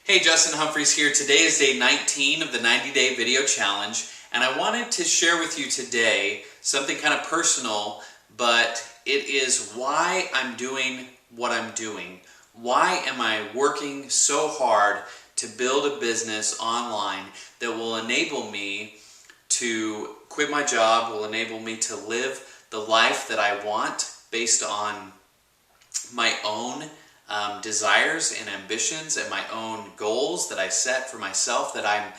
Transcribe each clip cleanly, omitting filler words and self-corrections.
Hey, Justin Humphreys here. Today is day 19 of the 90-day video challenge, and I wanted to share with you today something kind of personal, but it is why I'm doing what I'm doing. Why am I working so hard to build a business online that will enable me to quit my job, will enable me to live the life that I want based on my own desires and ambitions and my own goals that I set for myself, that I'm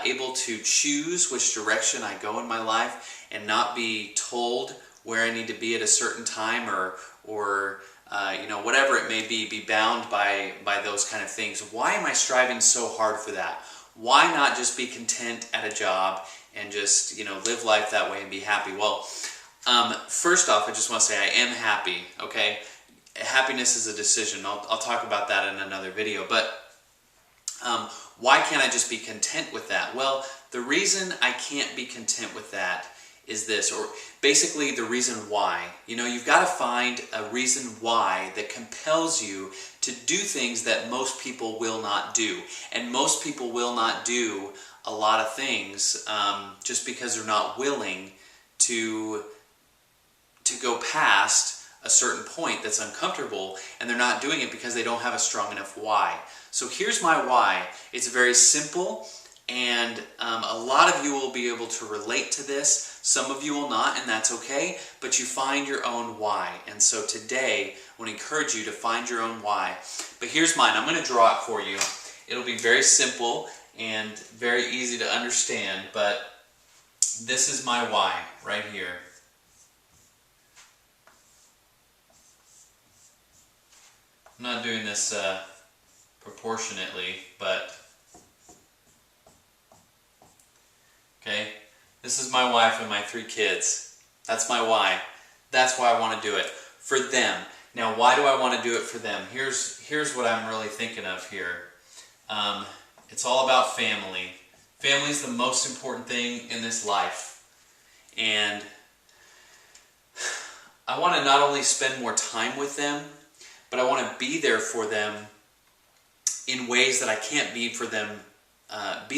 able to choose which direction I go in my life and not be told where I need to be at a certain time or whatever it may be bound by those kind of things. Why am I striving so hard for that? Why not just be content at a job and just live life that way and be happy? Well, first off, I just want to say I am happy, okay? Happiness is a decision. I'll talk about that in another video. But why can't I just be content with that? Well, the reason I can't be content with that is this, or basically the reason why. You've got to find a reason why that compels you to do things that most people will not do. And most people will not do a lot of things just because they're not willing to go past a certain point that's uncomfortable, and they're not doing it because they don't have a strong enough why. So here's my why. It's very simple, and a lot of you will be able to relate to this. Some of you will not, and that's okay, but you find your own why. And so today, I want to encourage you to find your own why. But here's mine. I'm going to draw it for you. It'll be very simple and very easy to understand, but this is my why right here. I'm not doing this proportionately, but okay, this is my wife and my 3 kids. That's my why. That's why I want to do it for them. Now, why do I want to do it for them? Here's what I'm really thinking of here. It's all about family. Family's the most important thing in this life, and I want to not only spend more time with them, but I want to be there for them in ways that I can't be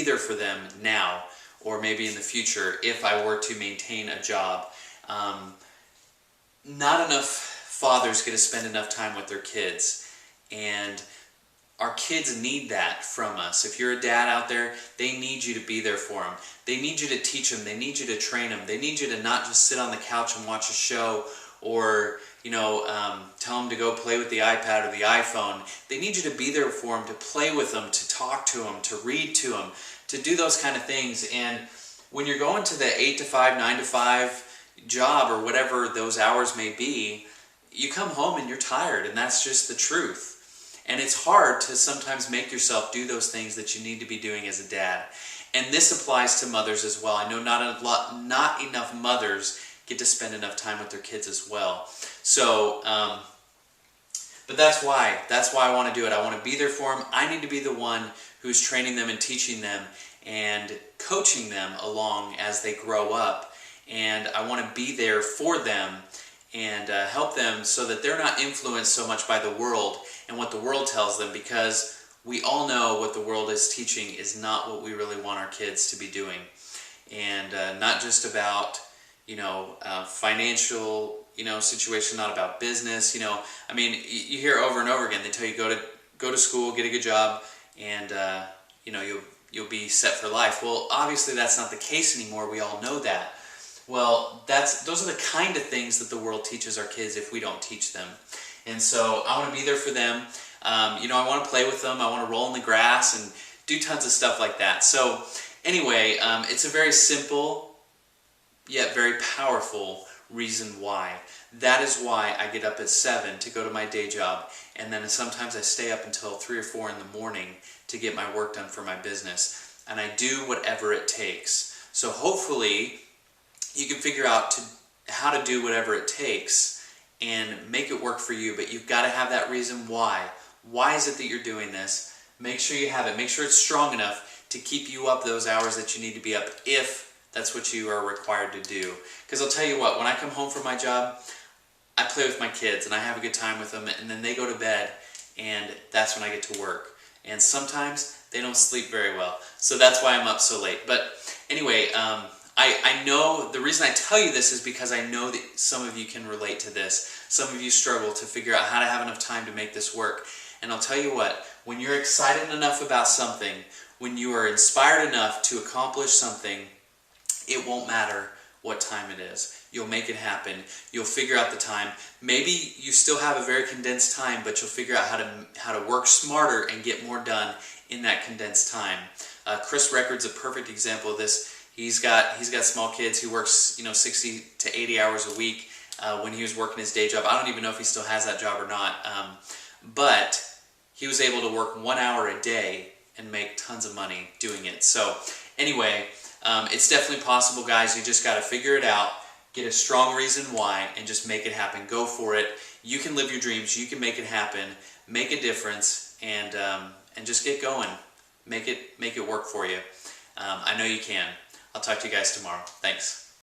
there for them now, or maybe in the future if I were to maintain a job. Not enough fathers get to spend enough time with their kids, and our kids need that from us. If you're a dad out there, they need you to be there for them. They need you to teach them. They need you to train them. They need you to not just sit on the couch and watch a show, or tell them to go play with the iPad or the iPhone. They need you to be there for them, to play with them, to talk to them, to read to them, to do those kind of things. And when you're going to the 8 to 5, 9 to 5 job, or whatever those hours may be, you come home and you're tired, and that's just the truth. And it's hard to sometimes make yourself do those things that you need to be doing as a dad. And this applies to mothers as well. I know not enough mothers get to spend enough time with their kids as well. So, but that's why I want to do it. I want to be there for them. I need to be the one who's training them and teaching them and coaching them along as they grow up. And I want to be there for them and help them so that they're not influenced so much by the world and what the world tells them, because we all know what the world is teaching is not what we really want our kids to be doing. And not just about financial, situation, not about business. You hear over and over again, they tell you go to school, get a good job, and you'll be set for life. Well, obviously that's not the case anymore. We all know that. Well, those are the kind of things that the world teaches our kids if we don't teach them. And so I want to be there for them. I want to play with them. I want to roll in the grass and do tons of stuff like that. So anyway, it's a very simple yet very powerful reason why. That is why I get up at 7 to go to my day job, and then sometimes I stay up until 3 or 4 in the morning to get my work done for my business. And I do whatever it takes. So hopefully you can figure out how to do whatever it takes and make it work for you, but you've got to have that reason why. Why is it that you're doing this? Make sure you have it. Make sure it's strong enough to keep you up those hours that you need to be up, if that's what you are required to do. Because I'll tell you what, when I come home from my job, I play with my kids and I have a good time with them, and then they go to bed, and that's when I get to work. and sometimes they don't sleep very well. So that's why I'm up so late. But anyway, I know the reason I tell you this is because I know that some of you can relate to this. Some of you struggle to figure out how to have enough time to make this work. And I'll tell you what, when you're excited enough about something, when you are inspired enough to accomplish something, it won't matter what time it is. You'll make it happen. You'll figure out the time. Maybe you still have a very condensed time, but you'll figure out how to work smarter and get more done in that condensed time. Chris Reckord's a perfect example of this. He's got small kids. He works 60 to 80 hours a week. When he was working his day job, I don't even know if he still has that job or not. But he was able to work 1 hour a day and make tons of money doing it. So anyway, it's definitely possible, guys. You just got to figure it out, get a strong reason why, and just make it happen. Go for it. You can live your dreams. You can make it happen. Make a difference, and just get going. Make it work for you. I know you can. I'll talk to you guys tomorrow. Thanks.